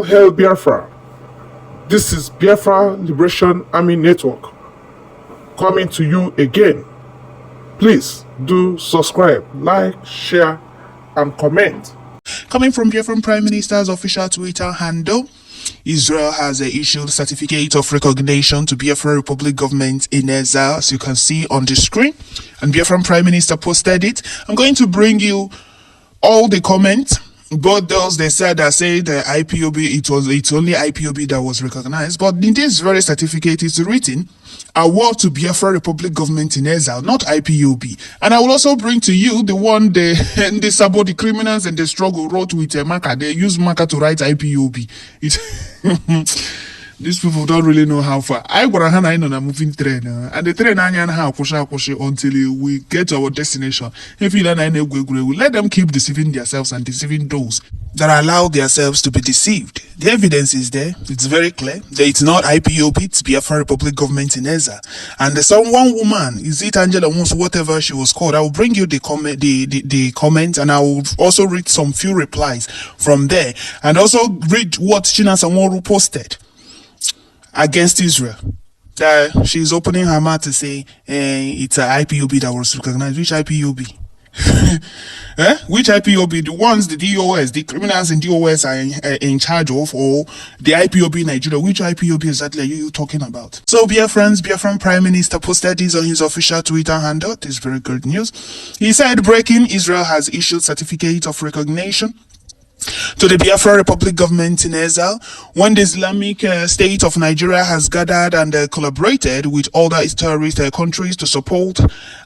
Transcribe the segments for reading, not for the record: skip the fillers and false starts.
Hail Biafra! This is Biafra Liberation Army Network coming to you again. Please do subscribe, like, share, and comment. Coming from Biafran Prime Minister's official Twitter handle, Israel has issued certificate of recognition to Biafra Republic government in exile, as you can see on the screen. And Biafran Prime Minister posted it. I'm going to bring you all the comments. Both those they said the IPOB, it's only IPOB that was recognized, but in this very certificate it's written award to Biafra Republic government in exile, not IPOB. And I will also bring to you the one they support the criminals and the struggle wrote with a marker. They use marker to write IPOB. These people don't really know how far. I got a hand on a moving train, and the train until we get to our destination. If you don't let them keep deceiving themselves and deceiving those that allow themselves to be deceived. The evidence is there. It's very clear that it's not IPOB, it's Biafra Republic government in exile. And there's one woman, is it Angela Wons, whatever she was called. I will bring you the comment, and I will also read some few replies from there, and also read what China Sanworu posted against Israel. That she's opening her mouth to say it's an IPOB that was recognized. Which IPOB? Which IPOB? The ones the DOS, the criminals in DOS are in charge of, or the IPOB in Nigeria? Which IPOB exactly are you talking about? So, Biafran Prime Minister posted this on his official Twitter handle. This is very good news. He said, breaking, Israel has issued certificate of recognition to the Biafra Republic government in exile when the Islamic State of Nigeria has gathered and collaborated with other terrorist countries to support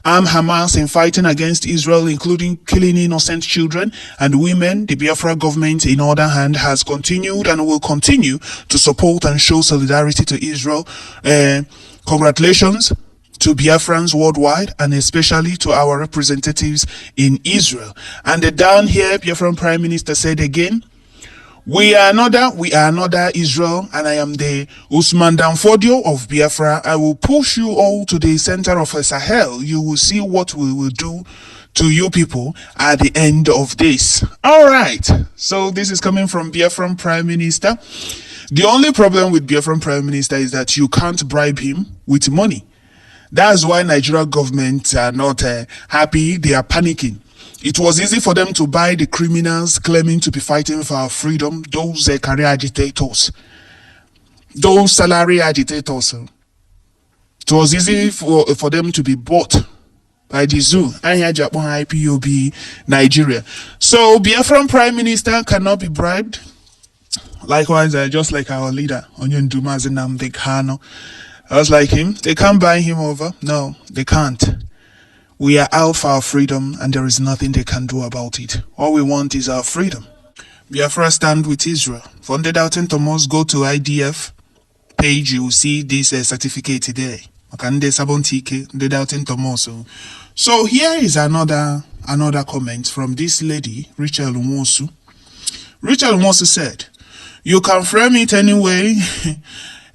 Hamas in fighting against Israel, including killing innocent children and women. The Biafra government, in other hand, has continued and will continue to support and show solidarity to Israel. Congratulations to Biafrans worldwide, and especially to our representatives in Israel. And down here, Biafran Prime Minister said again, we are another Israel, and I am the Usman Danfodio of Biafra. I will push you all to the center of Sahel. You will see what we will do to you people at the end of this. All right. So this is coming from Biafran Prime Minister. The only problem with Biafran Prime Minister is that you can't bribe him with money. That's why Nigeria government are not happy. They are panicking. It was easy for them to buy the criminals claiming to be fighting for our freedom, those career agitators, those salary agitators. It was easy for them to be bought by the zoo. IPOB Nigeria. So Biafran Prime Minister cannot be bribed. Likewise, just like our leader, Onion Dumazi Nnamdi Kanu. I was like him. They can't buy him over. No, they can't. We are out for our freedom, and there is nothing they can do about it. All we want is our freedom. Biafra stand with Israel. For Doubting Thomas, go to IDF page. You will see this certificate there. Doubting Thomas. So here is another comment from this lady, Rachel Nwosu. Rachel Nwosu said, "You can frame it anyway."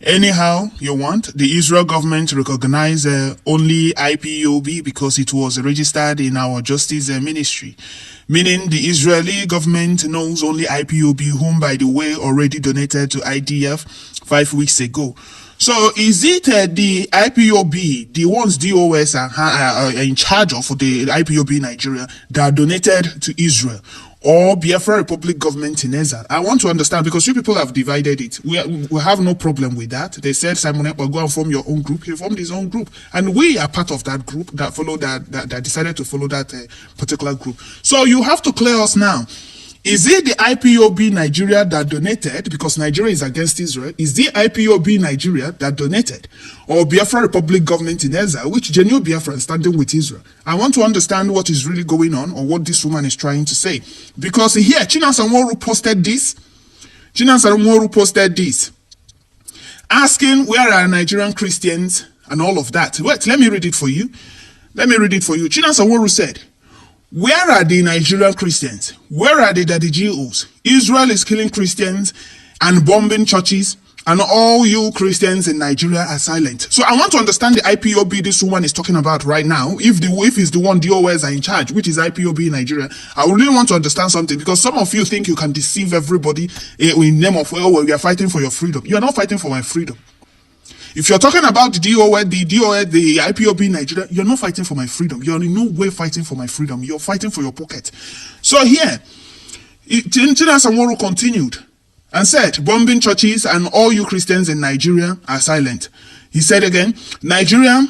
Anyhow you want. The Israel government recognize only IPOB because it was registered in our justice ministry, meaning the Israeli government knows only IPOB, whom by the way already donated to IDF 5 weeks ago. So is it the IPOB, the ones DOS are in charge of, the IPOB in Nigeria, that donated to Israel, or Biafra Republic government in exile? I want to understand, because you people have divided it. We have no problem with that. They said, Simon Ekpa, go and form your own group. He formed his own group, and we are part of that group that followed that decided to follow that particular group. So you have to clear us now. Is it the IPOB Nigeria that donated, because Nigeria is against Israel? Is the IPOB Nigeria that donated, or Biafra Republic government in exile, which genuine Biafra standing with Israel? I want to understand what is really going on, or what this woman is trying to say. Because here, China Sanworu posted this. Asking where are Nigerian Christians and all of that. Wait, let me read it for you. China Sanworu said, where are the Nigerian Christians? Where are the Daddy Jews? Israel is killing Christians and bombing churches and all you Christians in Nigeria are silent. So I want to understand the IPOB this woman is talking about right now. If it's the one DOS are in charge, which is IPOB in Nigeria, I really want to understand something, because some of you think you can deceive everybody in name of, oh, well, we are fighting for your freedom. You are not fighting for my freedom. If you're talking about the IPOB in Nigeria, you're not fighting for my freedom. You're in no way fighting for my freedom. You're fighting for your pocket. So here, China Samoro continued and said, bombing churches and all you Christians in Nigeria are silent. He said again, Nigerian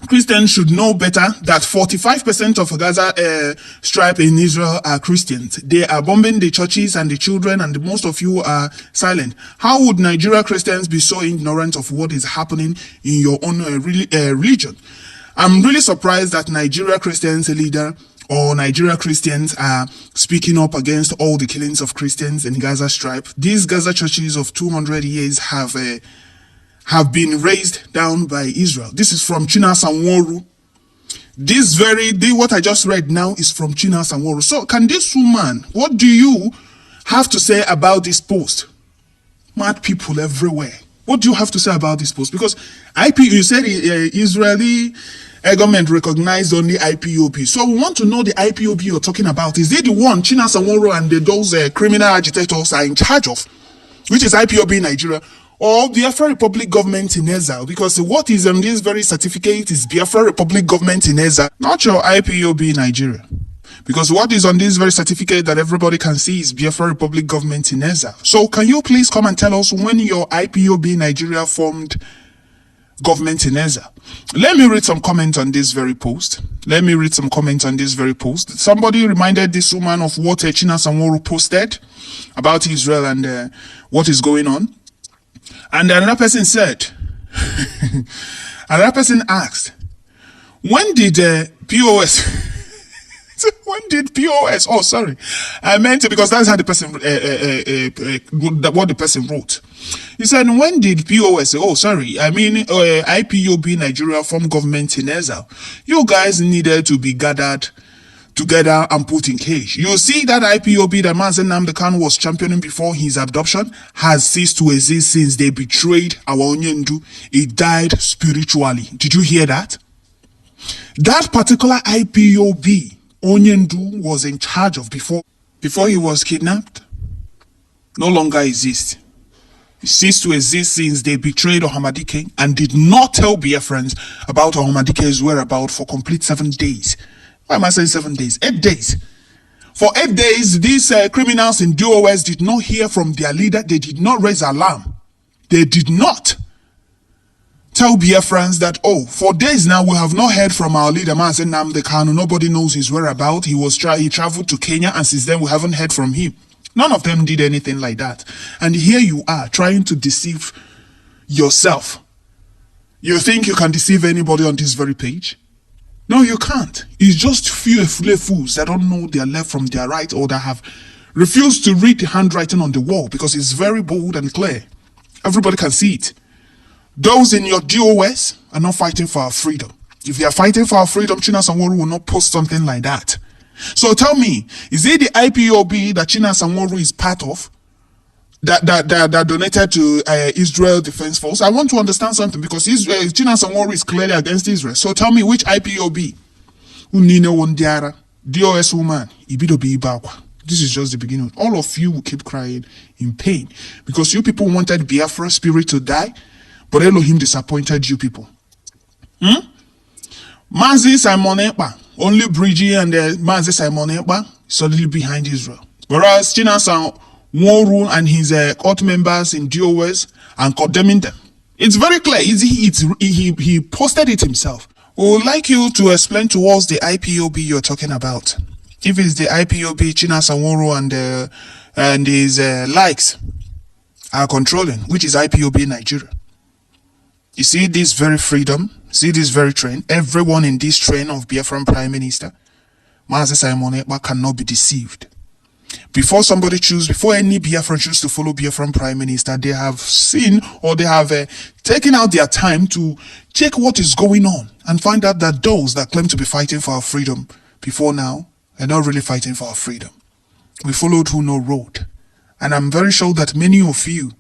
Christians should know better that 45% of Gaza Strip in Israel are Christians. They are bombing the churches and the children, and most of you are silent. How would Nigeria Christians be so ignorant of what is happening in your own religion? I'm really surprised that Nigeria Christians leader or Nigeria Christians are speaking up against all the killings of Christians in Gaza Strip. These Gaza churches of 200 years have been raised down by Israel. This is from China Sanworu. What I just read now is from China Sanworu. So can this woman, what do you have to say about this post? Mad people everywhere. What do you have to say about this post? Because you said Israeli government recognized only IPOB. So we want to know the IPOB you're talking about. Is it the one China Sanworu and those criminal agitators are in charge of, which is IPOB in Nigeria, or Biafra Republic government in exile? Because what is on this very certificate is Biafra Republic government in exile, not your IPOB in Nigeria. Because what is on this very certificate that everybody can see is Biafra Republic government in exile. So can you please come and tell us when your IPOB in Nigeria formed government in exile? Let me read some comments on this very post. Somebody reminded this woman of what China Sanworu posted about Israel and what is going on. And another person said, another person asked, when did POS, when did POS, oh sorry, I meant it because that's how the person, what the person wrote. He said, when did POS, oh sorry, I mean IPOB Nigeria form government in exile? You guys needed to be gathered together and put in cage. You see that IPOB that Mazen Nnamdi Kanu was championing before his adoption has ceased to exist since they betrayed our Onyendu. It died spiritually. Did you hear that? That particular IPOB Onyendu was in charge of before he was kidnapped no longer exists. It ceased to exist since they betrayed Ohamadike and did not tell Biafrans about Ohamadike's whereabouts for complete 7 days. Why am I saying 7 days? 8 days. For 8 days, these criminals in DOS did not hear from their leader. They did not raise alarm. They did not tell Biafrans that, oh, for days now we have not heard from our leader, Mazen Nnamdi Kanu. Nobody knows his whereabouts. He traveled to Kenya, and since then we haven't heard from him. None of them did anything like that. And here you are trying to deceive yourself. You think you can deceive anybody on this very page? No, you can't. It's just few fools that don't know their left from their right, or that have refused to read the handwriting on the wall, because it's very bold and clear. Everybody can see it. Those in your DOS are not fighting for our freedom. If they are fighting for our freedom, China Sanworu will not post something like that. So tell me, is it the IPOB that China Sanworu is part of that donated to Israel Defense Force? I want to understand something, because China Sanworu is clearly against Israel. So tell me which IPOB? Unine Wondiara, DOS woman, Ibidobi Ibakwa. This is just the beginning. All of you will keep crying in pain, because you people wanted Biafra spirit to die, but Elohim disappointed you people. Mazi Simon Ekpa, only Brgie and Mazi Simon Ekpa solidly behind Israel. Whereas China Sanworu and his court members in DOS and condemning them. It's very clear. He posted it himself. We would like you to explain to us the IPOB you're talking about. If it's the IPOB China Sanworu and his likes are controlling, which is IPOB in Nigeria. You see this very freedom, see this very train, everyone in this train of Biafran Prime Minister, Mazi Simon Ekpa, cannot be deceived. Before any Biafran choose to follow Biafran Prime Minister, they have seen, or they have taken out their time to check what is going on and find out that those that claim to be fighting for our freedom before now are not really fighting for our freedom. We followed who no road. And I'm very sure that many of you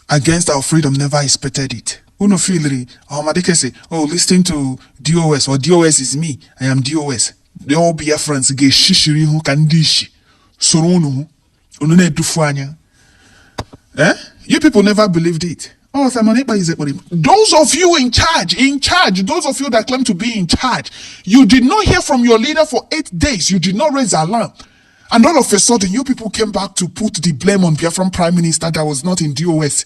against our freedom never expected it. Uno feel Ahmadike say, oh, listen to DOS, or DOS is me, I am DOS. They all be friends, ge shishiri hu kandishi. Sorunu, unune dufanya. You people never believed it. Oh, Samaneba is a those of you in charge, those of you that claim to be in charge, you did not hear from your leader for 8 days. You did not raise alarm. And all of a sudden, you people came back to put the blame on Biafran Prime Minister that was not in DOS.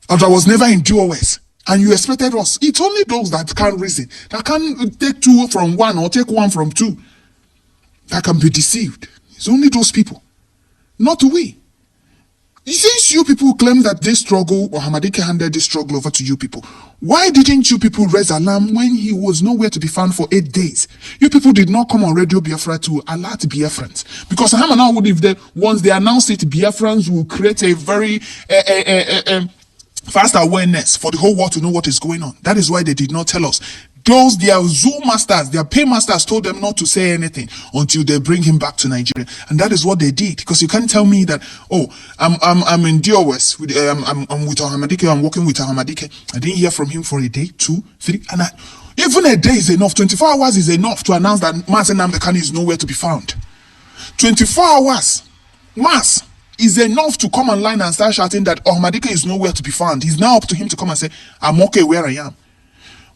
Or that was never in DOS. And you expected us. It's only those that can reason, that can take 2 from 1 or take 1 from 2, that can be deceived. It's only those people, not we. Since you people claim that this struggle, or Hamadike handed this struggle over to you people, why didn't you people raise alarm when he was nowhere to be found for 8 days? You people did not come on Radio Biafra to alert Biafrans. Because Hamana would, if they, once they announce it, Biafrans will create a very fast awareness for the whole world to know what is going on. That is why they did not tell us. Those, their Zoom masters, their paymasters told them not to say anything until they bring him back to Nigeria. And that is what they did. Because you can't tell me that, oh, I'm in DOS, with, I'm with Ahmadike, I'm working with Ahmadike. I didn't hear from him for a day, 2, 3, and even a day is enough. 24 hours is enough to announce that Mazen Namdekani is nowhere to be found. 24 hours, Mass, is enough to come online and start shouting that Ahmadike is nowhere to be found. It's now up to him to come and say, I'm okay where I am.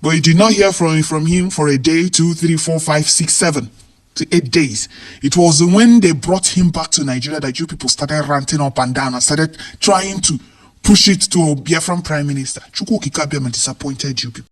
But you did not hear from him for a day, 2, 3, 4, 5, 6, 7 to 8 days. It was when they brought him back to Nigeria that you people started ranting up and down and started trying to push it to a Biafran Prime Minister. Chukwu Kikabiam disappointed you people.